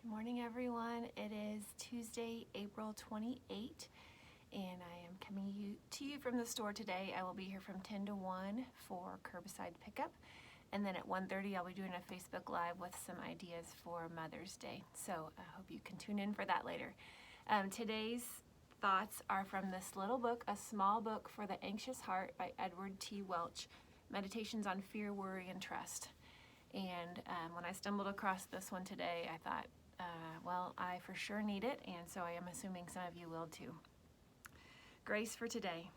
Good morning, everyone. It is Tuesday, April 28th, and I am coming to you from the store today. I will be here from 10 to 1 for curbside pickup, and then at 1:30 I'll be doing a Facebook Live with some ideas for Mother's Day. So I hope you can tune in for that later. Today's thoughts are from this little book, A Small Book for the Anxious Heart by Edward T. Welch, Meditations on Fear, Worry, and Trust. And when I stumbled across this one today, I thought, well, I for sure need it, and so I am assuming some of you will too. Grace for today.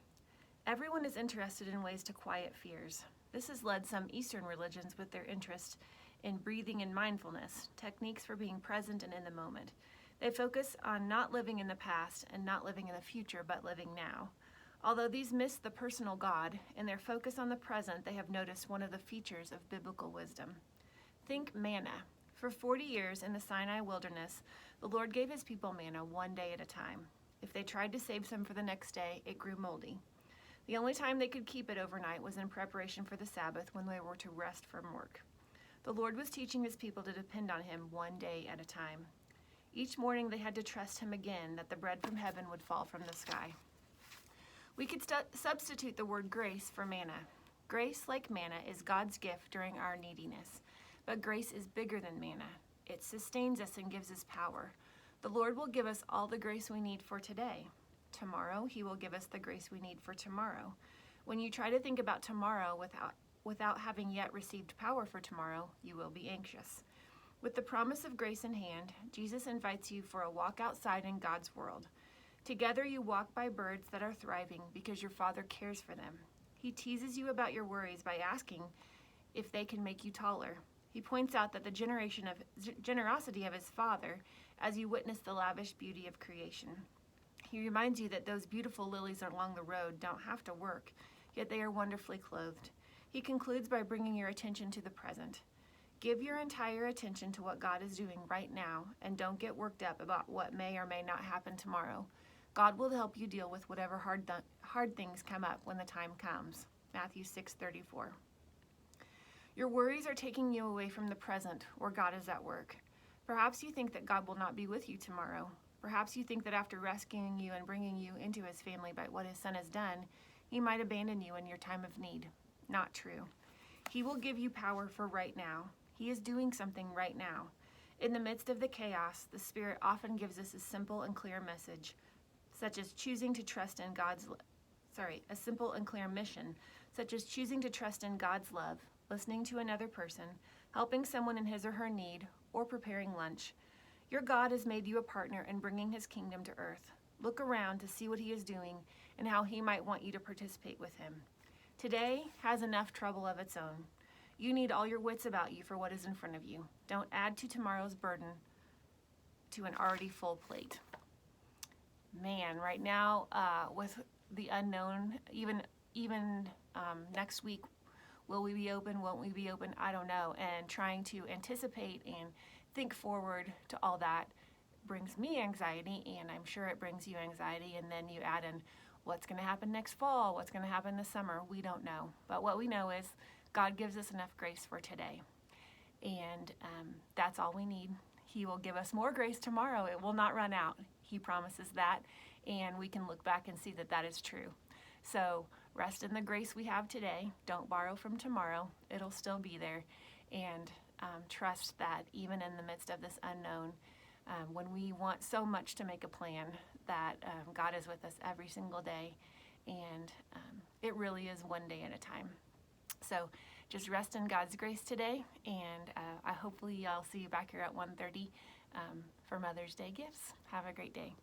Everyone is interested in ways to quiet fears. This has led some Eastern religions with their interest in breathing and mindfulness, techniques for being present and in the moment. They focus on not living in the past and not living in the future, but living now. Although these miss the personal God, in their focus on the present, they have noticed one of the features of biblical wisdom. Think manna. For 40 years in the Sinai wilderness, the Lord gave his people manna one day at a time. If they tried to save some for the next day, it grew moldy. The only time they could keep it overnight was in preparation for the Sabbath, when they were to rest from work. The Lord was teaching his people to depend on him one day at a time. Each morning they had to trust him again that the bread from heaven would fall from the sky. We could substitute the word grace for manna. Grace, like manna, is God's gift during our neediness. But grace is bigger than manna. It sustains us and gives us power. The Lord will give us all the grace we need for today. Tomorrow, he will give us the grace we need for tomorrow. When you try to think about tomorrow without having yet received power for tomorrow, you will be anxious. With the promise of grace in hand, Jesus invites you for a walk outside in God's world. Together you walk by birds that are thriving because your Father cares for them. He teases you about your worries by asking if they can make you taller. He points out that the generosity of his Father as you witness the lavish beauty of creation. He reminds you that those beautiful lilies along the road don't have to work, yet they are wonderfully clothed. He concludes by bringing your attention to the present. Give your entire attention to what God is doing right now, and don't get worked up about what may or may not happen tomorrow. God will help you deal with whatever hard things come up when the time comes. Matthew 6:34. Your worries are taking you away from the present, where God is at work. Perhaps you think that God will not be with you tomorrow. Perhaps you think that after rescuing you and bringing you into his family by what his Son has done, he might abandon you in your time of need. Not true. He will give you power for right now. He is doing something right now. In the midst of the chaos, the Spirit often gives us a simple and clear message, such as choosing to trust in a simple and clear mission, such as choosing to trust in God's love, listening to another person, helping someone in his or her need, or preparing lunch. Your God has made you a partner in bringing his kingdom to earth. Look around to see what he is doing and how he might want you to participate with him. Today has enough trouble of its own. You need all your wits about you for what is in front of you. Don't add to tomorrow's burden to an already full plate. Man, right now, with the unknown, even next week, will we be open? Won't we be open? I don't know. And trying to anticipate and think forward to all that brings me anxiety, and I'm sure it brings you anxiety. And then you add in what's going to happen next fall, what's going to happen this summer. We don't know. But what we know is God gives us enough grace for today. And that's all we need. He will give us more grace tomorrow. It will not run out. He promises that. And we can look back and see that that is true. So rest in the grace we have today. Don't borrow from tomorrow. It'll still be there. And trust that even in the midst of this unknown, when we want so much to make a plan, that God is with us every single day. And it really is one day at a time. So just rest in God's grace today. And hopefully I'll see you back here at 1:30 for Mother's Day gifts. Have a great day.